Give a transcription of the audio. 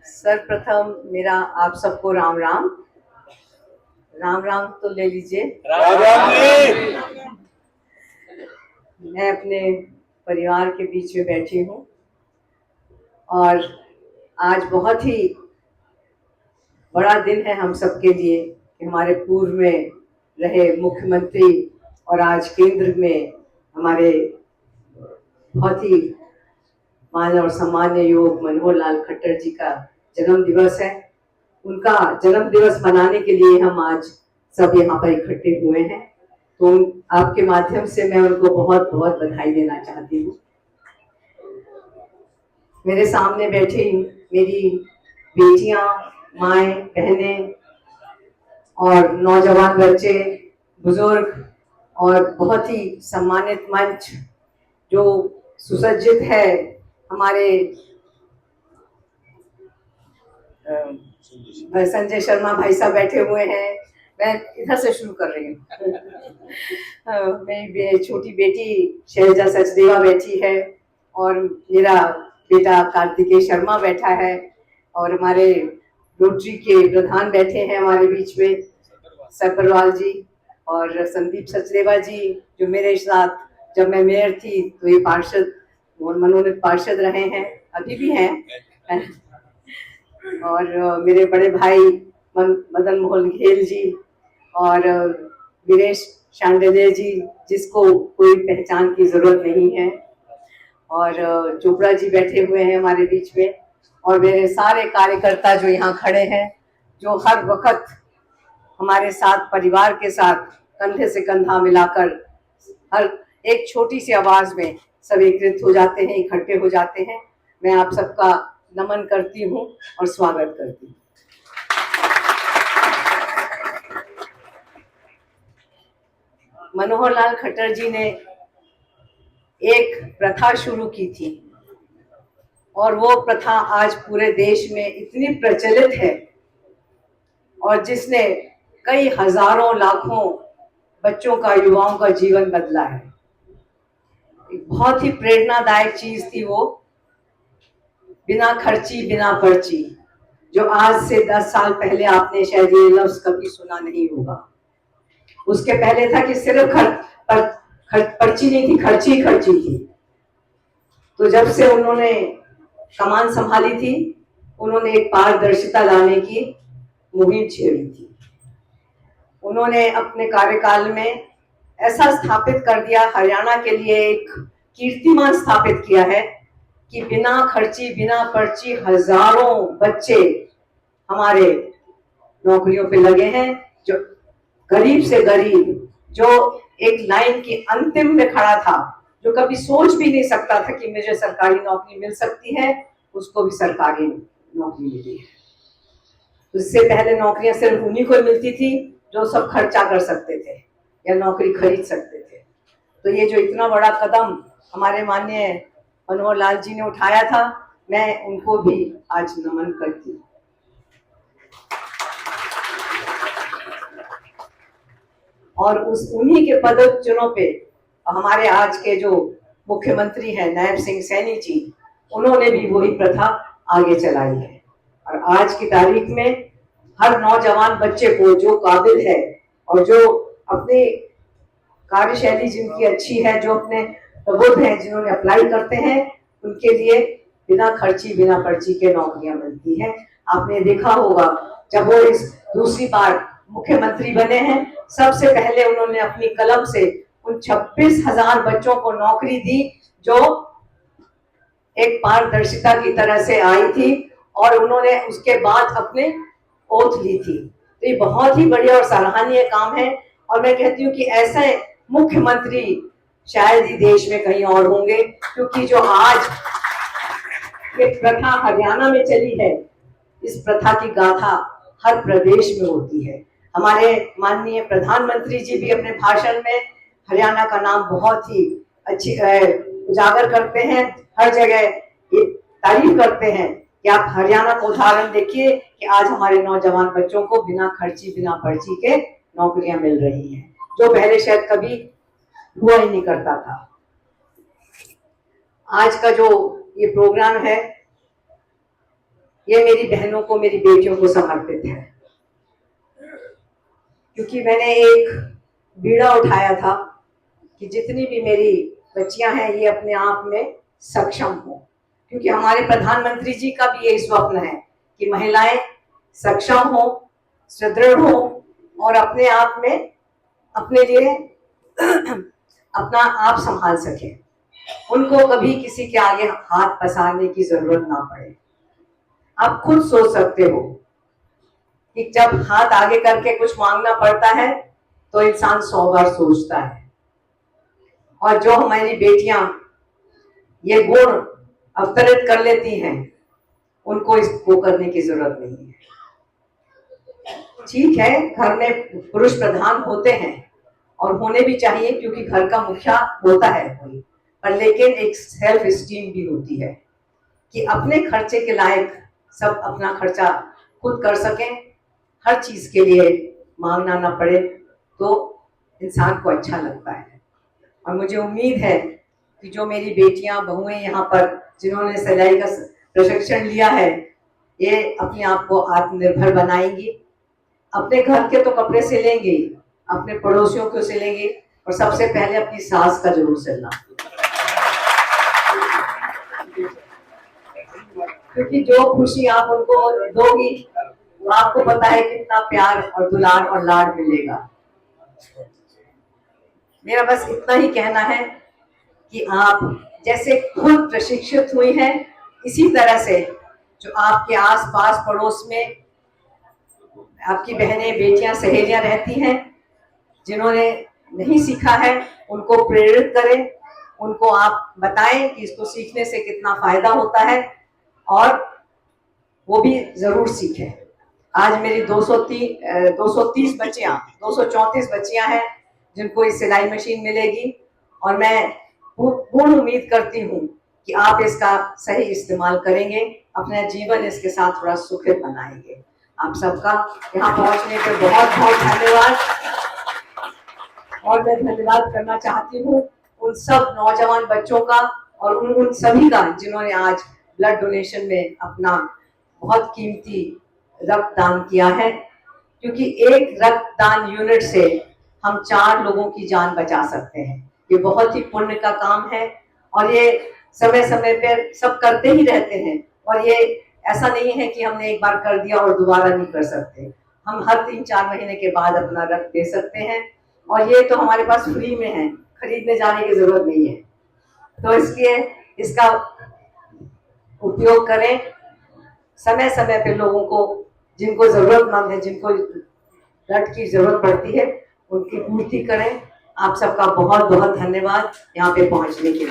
सर्वप्रथम मेरा आप सबको राम राम। राम राम तो ले लीजिए। राम राम जी। मैं अपने परिवार के बीच में बैठी हूँ और आज बहुत ही बड़ा दिन है हम सबके लिए कि हमारे पूर्व में रहे मुख्यमंत्री और आज केंद्र में हमारे बहुत ही मान्य और सम्मान्य योग मनोहर लाल खट्टर जी का जन्म दिवस है। उनका जन्म दिवस मनाने के लिए हम आज सब यहाँ पर इकट्ठे हुए हैं, तो आपके माध्यम से मैं उनको बहुत बहुत बधाई देना चाहती हूँ। मेरे सामने बैठी मेरी बेटियां, माएँ, बहनें और नौजवान बच्चे, बुजुर्ग और बहुत ही सम्मानित मंच जो सुसज्जित है, हमारे संजय शर्मा भाई साहब बैठे हुए हैं। मैं इधर से शुरू कर रही हूँ। मेरी छोटी बेटी शैलजा सचदेवा बैठी है और मेरा बेटा कार्तिकेय शर्मा बैठा है और हमारे रोटरी के प्रधान बैठे हैं हमारे बीच में, सरपरवाल जी और संदीप सचदेवा जी, जो मेरे साथ जब मैं मेयर थी तो ये पार्षद मनोनीत पार्षद रहे हैं, अभी भी हैं। और मेरे बड़े भाई मदन मोहन घेल जी और वीरेश शांडिल्य जी, जिसको कोई पहचान की जरूरत नहीं है, और चोपड़ा जी बैठे हुए हैं हमारे बीच में, और मेरे सारे कार्यकर्ता जो यहाँ खड़े हैं, जो हर वक्त हमारे साथ परिवार के साथ कंधे से कंधा मिलाकर हर एक छोटी सी आवाज में सब एकत्रित हो जाते हैं, इकट्ठे हो जाते हैं। मैं आप सबका नमन करती हूँ और स्वागत करती हूँ। मनोहर लाल खट्टर जी ने एक प्रथा शुरू की थी और वो प्रथा आज पूरे देश में इतनी प्रचलित है और जिसने कई हजारों लाखों बच्चों का, युवाओं का जीवन बदला है। एक बहुत ही प्रेरणादायक चीज थी वो, बिना खर्ची बिना पर्ची, जो आज से 10 साल पहले आपने शायद ये लफ्ज कभी सुना नहीं होगा। उसके पहले था कि सिर्फ पर्ची नहीं थी, खर्ची ही खर्ची थी। तो जब से उन्होंने कमान संभाली थी, उन्होंने एक पारदर्शिता लाने की मुहिम छेड़ी थी। उन्होंने अपने कार्यकाल में ऐसा स्थापित कर दिया, हरियाणा के लिए एक कीर्तिमान स्थापित किया है कि बिना खर्ची बिना पर्ची हजारों बच्चे हमारे नौकरियों पे लगे हैं। जो गरीब से गरीब, जो एक लाइन की अंतिम में खड़ा था, जो कभी सोच भी नहीं सकता था कि मुझे सरकारी नौकरी मिल सकती है, उसको भी सरकारी नौकरी मिली है। उससे पहले नौकरियां सिर्फ उन्हीं को मिलती थी जो सब खर्चा कर सकते थे या नौकरी खरीद सकते थे। तो ये जो इतना बड़ा कदम हमारे माननीय मनोहर लाल जी ने उठाया था, मैं उनको भी आज नमन करती हूँ। और उस उन्हीं के पदचिन्हों पे हमारे आज के जो मुख्यमंत्री हैं नायब सिंह सैनी जी, उन्होंने भी वही प्रथा आगे चलाई है। और आज की तारीख में हर नौजवान बच्चे को जो काबिल है और जो अपनी कार्यशैली जिनकी अच्छी है, जो अपने प्रबुद्ध हैं, जिन्होंने अप्लाई करते हैं, उनके लिए बिना खर्ची बिना पर्ची के नौकरियां मिलती हैं। आपने देखा होगा जब वो इस दूसरी बार मुख्यमंत्री बने हैं, सबसे पहले उन्होंने अपनी कलम से उन 26,000 बच्चों को नौकरी दी जो एक पारदर्शिता की तरह से आई थी, और उन्होंने उसके बाद अपने ओथ ली थी। तो ये बहुत ही बढ़िया और सराहनीय काम है, और मैं कहती हूँ कि ऐसे मुख्यमंत्री शायद ही देश में कहीं और होंगे, क्योंकि जो आज ये प्रथा हरियाणा में चली है, इस प्रथा की गाथा हर प्रदेश में होती है। हमारे माननीय प्रधानमंत्री जी भी अपने भाषण में हरियाणा का नाम बहुत ही अच्छी उजागर करते हैं, हर जगह ये तारीफ करते हैं कि आप हरियाणा का उदाहरण देखिए कि आज हमारे नौजवान बच्चों को बिना खर्ची बिना पर्ची के नौकरियां मिल रही हैं, जो पहले शायद कभी हुआ ही नहीं करता था। आज का जो ये प्रोग्राम है, ये मेरी बहनों को, मेरी बेटियों को समर्पित है, क्योंकि मैंने एक बीड़ा उठाया था कि जितनी भी मेरी बच्चियां हैं ये अपने आप में सक्षम हो, क्योंकि हमारे प्रधानमंत्री जी का भी यही स्वप्न है कि महिलाएं सक्षम हो, सुदृढ़ हो और अपने आप में अपने लिए अपना आप संभाल सके, उनको कभी किसी के आगे हाथ पसारने की जरूरत ना पड़े। आप खुद सोच सकते हो कि जब हाथ आगे करके कुछ मांगना पड़ता है तो इंसान 100 बार सोचता है, और जो हमारी बेटियां ये गुण अवतरित कर लेती हैं उनको इसको करने की जरूरत नहीं है। ठीक है, घर में पुरुष प्रधान होते हैं और होने भी चाहिए, क्योंकि घर का मुखिया होता है कोई, पर लेकिन एक सेल्फ स्टीम भी होती है कि अपने खर्चे के लायक सब अपना खर्चा खुद कर सकें, हर चीज के लिए मांगना ना पड़े, तो इंसान को अच्छा लगता है। और मुझे उम्मीद है कि जो मेरी बेटियां बहुएं यहाँ पर जिन्होंने सिलाई का प्रशिक्षण लिया है, ये अपने आप को आत्मनिर्भर बनाएंगी, अपने घर के तो कपड़े सिलेंगे, अपने पड़ोसियों को सिलेंगे, और सबसे पहले अपनी सास का जरूर सिलना, क्योंकि जो खुशी आप उनको दोगी वो आपको पता है कितना प्यार और दुलार और लाड मिलेगा। मेरा बस इतना ही कहना है कि आप जैसे खुद प्रशिक्षित हुई हैं, इसी तरह से जो आपके आसपास पड़ोस में आपकी बहनें, बेटियां, सहेलियां रहती हैं, जिन्होंने नहीं सीखा है, उनको प्रेरित करें, उनको आप बताएं कि इसको सीखने से कितना फायदा होता है, और वो भी जरूर सीखें। आज मेरी 230 बच्चियां, 234 बच्चियां हैं जिनको इस सिलाई मशीन मिलेगी, और मैं पूर्ण उम्मीद करती हूँ कि आप इसका सही इस्तेमाल करेंगे, अपना जीवन इसके साथ थोड़ा सुखद बनाएंगे। आप सबका यहाँ पहुंचने पर बहुत बहुत धन्यवाद, और मैं धन्यवाद करना चाहती हूँ उन सब नौजवान बच्चों का और उन सभी का जिन्होंने आज ब्लड डोनेशन में अपना बहुत कीमती रक्तदान किया है, क्योंकि एक रक्तदान यूनिट से हम 4 लोगों की जान बचा सकते हैं। ये बहुत ही पुण्य का काम है, और ये समय समय पर सब करते ही रहते हैं, और ये ऐसा नहीं है कि हमने एक बार कर दिया और दोबारा नहीं कर सकते। हम हर 3-4 महीने के बाद अपना रक्त दे सकते हैं, और ये तो हमारे पास फ्री में है, खरीदने जाने की जरूरत नहीं है। तो इसलिए इसका उपयोग करें, समय समय पे लोगों को, जिनको जरूरतमंद है, जिनको ब्लड की जरूरत पड़ती है, उनकी पूर्ति करें। आप सबका बहुत बहुत धन्यवाद यहाँ पे पहुंचने के लिए।